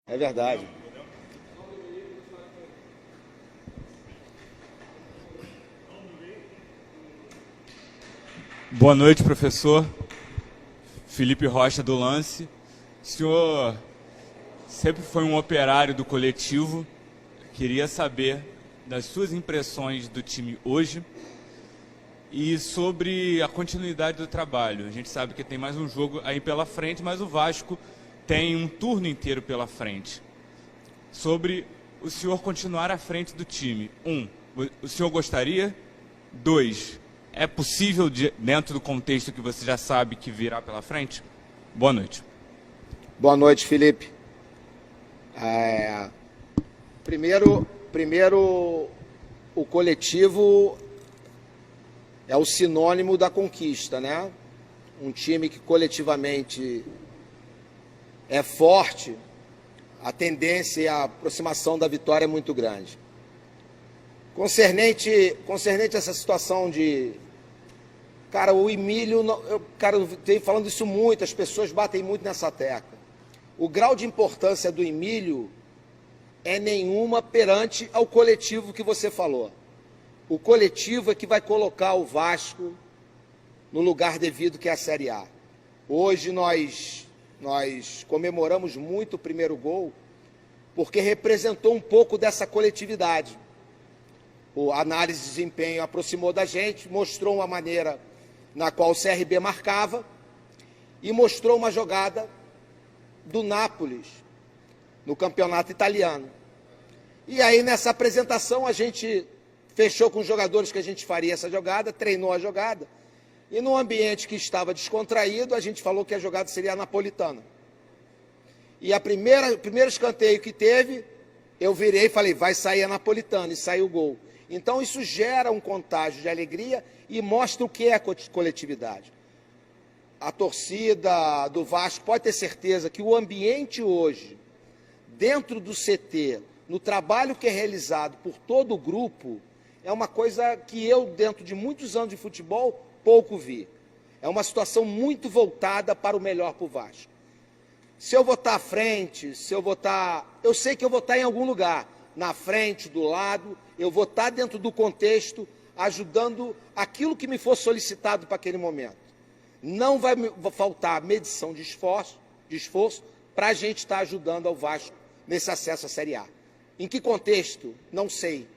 É verdade. Boa noite, professor. Felipe Rocha do Lance. O senhor sempre foi um operário do coletivo. Queria saber das suas impressões do time hoje e sobre a continuidade do trabalho. A gente sabe que tem mais um jogo aí pela frente, mas o Vasco tem um turno inteiro pela frente. Sobre o senhor continuar à frente do time. O senhor gostaria? 2, é possível dentro do contexto que você já sabe que virá pela frente? Boa noite. Boa noite, Felipe. Primeiro, o coletivo é o sinônimo da conquista, né? Um time que coletivamente é forte, a tendência e a aproximação da vitória é muito grande. Concernente a essa situação de... Cara, o Emílio... eu venho falando isso muito, as pessoas batem muito nessa tecla. O grau de importância do Emílio é nenhuma perante ao coletivo que você falou. O coletivo é que vai colocar o Vasco no lugar devido, que é a Série A. Hoje nós comemoramos muito o primeiro gol, porque representou um pouco dessa coletividade. A análise de desempenho aproximou da gente, mostrou uma maneira na qual o CRB marcava e mostrou uma jogada do Nápoles no campeonato italiano. E aí, nessa apresentação, a gente fechou com os jogadores que a gente faria essa jogada, treinou a jogada, e num ambiente que estava descontraído, a gente falou que a jogada seria a napolitana. E o primeiro escanteio que teve, eu virei e falei, vai sair a napolitana, e saiu o gol. Então isso gera um contágio de alegria e mostra o que é a coletividade. A torcida do Vasco pode ter certeza que o ambiente hoje, dentro do CT, no trabalho que é realizado por todo o grupo, é uma coisa que eu, dentro de muitos anos de futebol, pouco vi. É uma situação muito voltada para o melhor para o Vasco. Se eu vou estar à frente, eu sei que eu vou estar em algum lugar, na frente, do lado, eu vou estar dentro do contexto, ajudando aquilo que me for solicitado para aquele momento. Não vai faltar medição de esforço para a gente estar ajudando ao Vasco nesse acesso à Série A. Em que contexto? Não sei.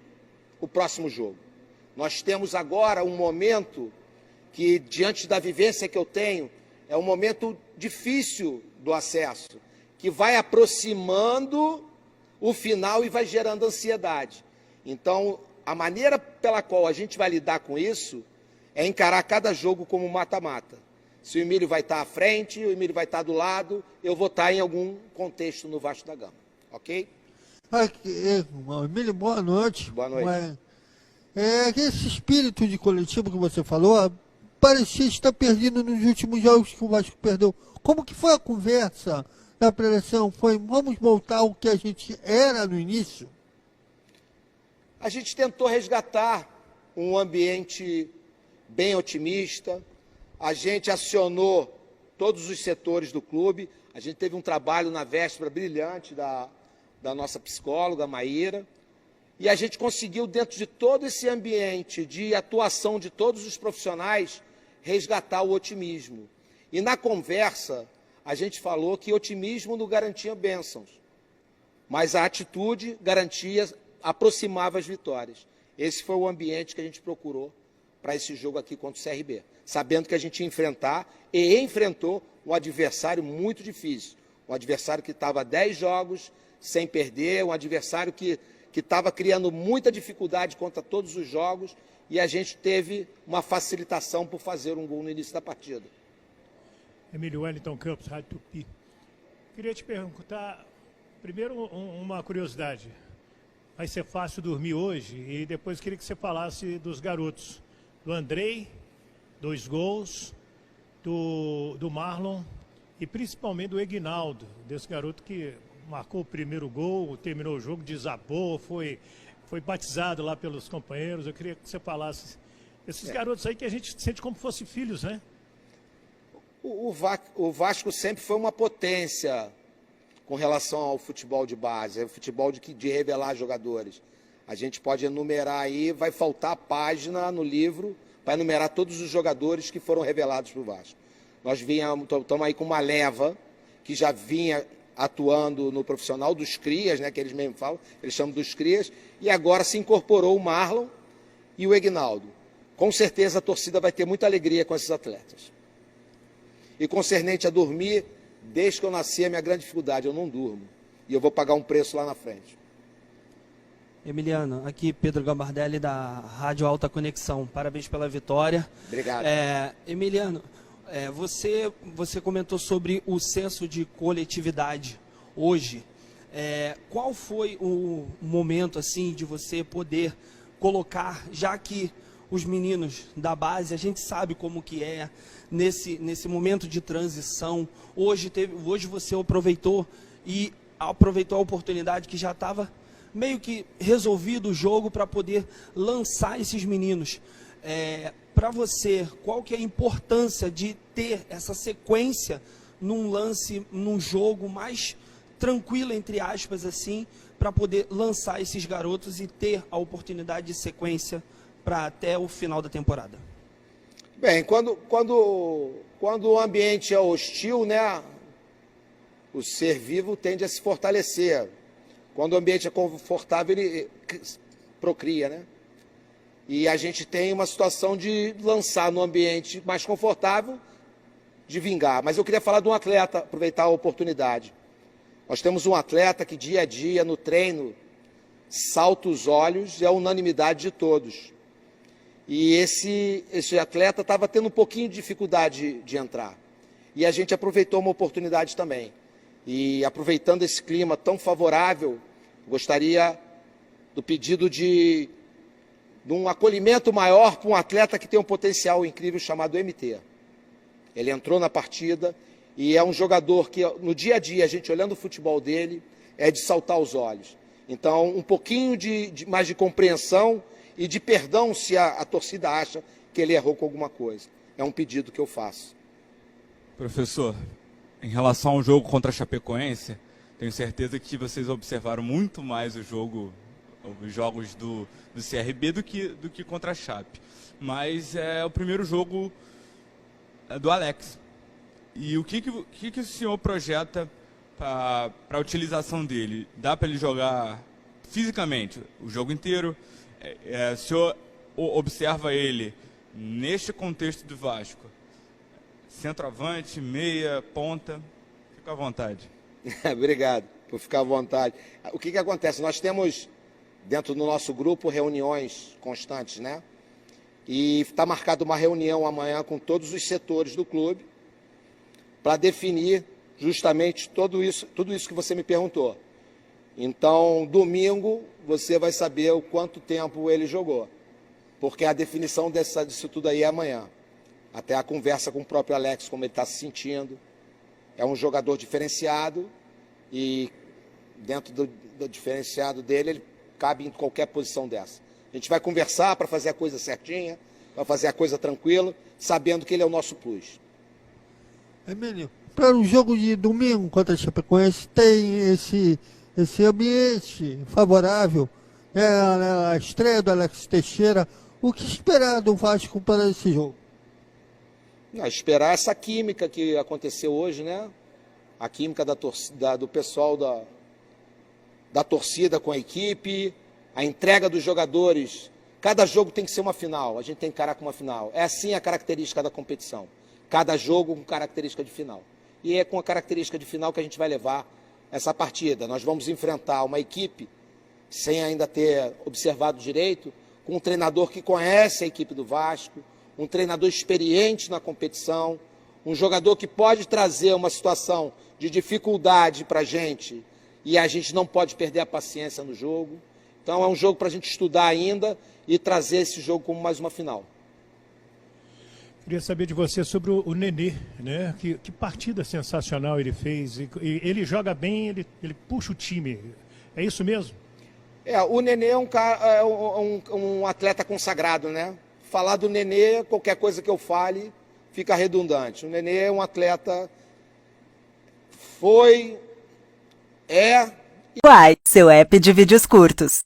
O próximo jogo. Nós temos agora um momento que, diante da vivência que eu tenho, é um momento difícil do acesso, que vai aproximando o final e vai gerando ansiedade. Então, a maneira pela qual a gente vai lidar com isso é encarar cada jogo como mata-mata. Se o Emílio vai estar à frente, o Emílio vai estar do lado, eu vou estar em algum contexto no Vasco da Gama. Ok? Emílio, boa noite. Boa noite. Esse espírito de coletivo que você falou, parecia estar perdido nos últimos jogos que o Vasco perdeu. Como que foi a conversa na preleção? Foi, vamos voltar ao que a gente era no início? A gente tentou resgatar um ambiente bem otimista, a gente acionou todos os setores do clube, a gente teve um trabalho na véspera brilhante da nossa psicóloga, Maíra, e a gente conseguiu, dentro de todo esse ambiente de atuação de todos os profissionais, resgatar o otimismo. E na conversa, a gente falou que otimismo não garantia bênçãos, mas a atitude garantia, aproximava as vitórias. Esse foi o ambiente que a gente procurou para esse jogo aqui contra o CRB, sabendo que a gente ia enfrentar e enfrentou um adversário muito difícil, um adversário que estava 10 jogos sem perder, um adversário que estava criando muita dificuldade contra todos os jogos, e a gente teve uma facilitação por fazer um gol no início da partida. Emílio, Wellington Campos, Rádio Tupi. Queria te perguntar, primeiro, uma curiosidade. Vai ser fácil dormir hoje, e depois queria que você falasse dos garotos. Do Andrei, 2 gols, do Marlon e principalmente do Eginaldo, desse garoto que marcou o primeiro gol, terminou o jogo, desabou, foi batizado lá pelos companheiros. Eu queria que você falasse desses garotos aí que a gente sente como fosse filhos, né? O Vasco sempre foi uma potência com relação ao futebol de base, o futebol de revelar jogadores. A gente pode enumerar aí, vai faltar página no livro para enumerar todos os jogadores que foram revelados para o Vasco. Nós estamos aí com uma leva que já vinha atuando no profissional dos crias, né, que eles mesmos falam, eles chamam dos crias, e agora se incorporou o Marlon e o Egnaldo. Com certeza a torcida vai ter muita alegria com esses atletas. E concernente a dormir, desde que eu nasci, a minha grande dificuldade, eu não durmo. E eu vou pagar um preço lá na frente. Emiliano, aqui Pedro Gambardelli da Rádio Alta Conexão. Parabéns pela vitória. Obrigado. Emiliano, você comentou sobre o senso de coletividade hoje. Qual foi o momento assim de você poder colocar, já que os meninos da base, a gente sabe como que é nesse momento de transição. Hoje você aproveitou a oportunidade que já estava meio que resolvido o jogo para poder lançar esses meninos. Para você, qual que é a importância de ter essa sequência num lance, num jogo mais tranquilo, entre aspas, assim, para poder lançar esses garotos e ter a oportunidade de sequência para até o final da temporada? Bem, quando o ambiente é hostil, né, o ser vivo tende a se fortalecer. Quando o ambiente é confortável, ele procria, né? E a gente tem uma situação de lançar no ambiente mais confortável, de vingar. Mas eu queria falar de um atleta, aproveitar a oportunidade. Nós temos um atleta que dia a dia, no treino, salta os olhos, é a unanimidade de todos. E esse atleta estava tendo um pouquinho de dificuldade de entrar. E a gente aproveitou uma oportunidade também. E aproveitando esse clima tão favorável, gostaria do pedido de um acolhimento maior para um atleta que tem um potencial incrível chamado MT. Ele entrou na partida e é um jogador que no dia a dia, a gente olhando o futebol dele, é de saltar os olhos. Então, um pouquinho mais de compreensão e de perdão se a torcida acha que ele errou com alguma coisa. É um pedido que eu faço. Professor, em relação ao jogo contra a Chapecoense, tenho certeza que vocês observaram muito mais os jogos do CRB do que contra a Chape. Mas é o primeiro jogo do Alex. E o que o senhor projeta para a utilização dele? Dá para ele jogar fisicamente o jogo inteiro? O senhor observa ele neste contexto do Vasco? Centroavante, meia, ponta? Fica à vontade. Obrigado por ficar à vontade. O que acontece? Nós temos, dentro do nosso grupo, reuniões constantes, né? E está marcada uma reunião amanhã com todos os setores do clube para definir justamente tudo isso que você me perguntou. Então, domingo, você vai saber o quanto tempo ele jogou, porque a definição disso tudo aí é amanhã. Até a conversa com o próprio Alex, como ele está se sentindo. É um jogador diferenciado e dentro do diferenciado dele, ele cabe em qualquer posição dessa. A gente vai conversar para fazer a coisa certinha, para fazer a coisa tranquila, sabendo que ele é o nosso plus. Emílio, para um jogo de domingo contra a Chapecoense, tem esse ambiente favorável, a estreia do Alex Teixeira. O que esperar do Vasco para esse jogo? Esperar essa química que aconteceu hoje, né? A química do pessoal da torcida com a equipe, a entrega dos jogadores. Cada jogo tem que ser uma final, a gente tem que encarar com uma final. É assim a característica da competição. Cada jogo com característica de final. E é com a característica de final que a gente vai levar essa partida. Nós vamos enfrentar uma equipe, sem ainda ter observado direito, com um treinador que conhece a equipe do Vasco, um treinador experiente na competição, um jogador que pode trazer uma situação de dificuldade para a gente e a gente não pode perder a paciência no jogo. Então é um jogo para a gente estudar ainda e trazer esse jogo como mais uma final. Queria saber de você sobre o Nenê, né? Que partida sensacional ele fez. E ele joga bem, ele puxa o time. É isso mesmo? O Nenê é um atleta consagrado, né? Falar do Nenê, qualquer coisa que eu fale, fica redundante. O Nenê é um atleta, foi é Uai, seu app de vídeos curtos.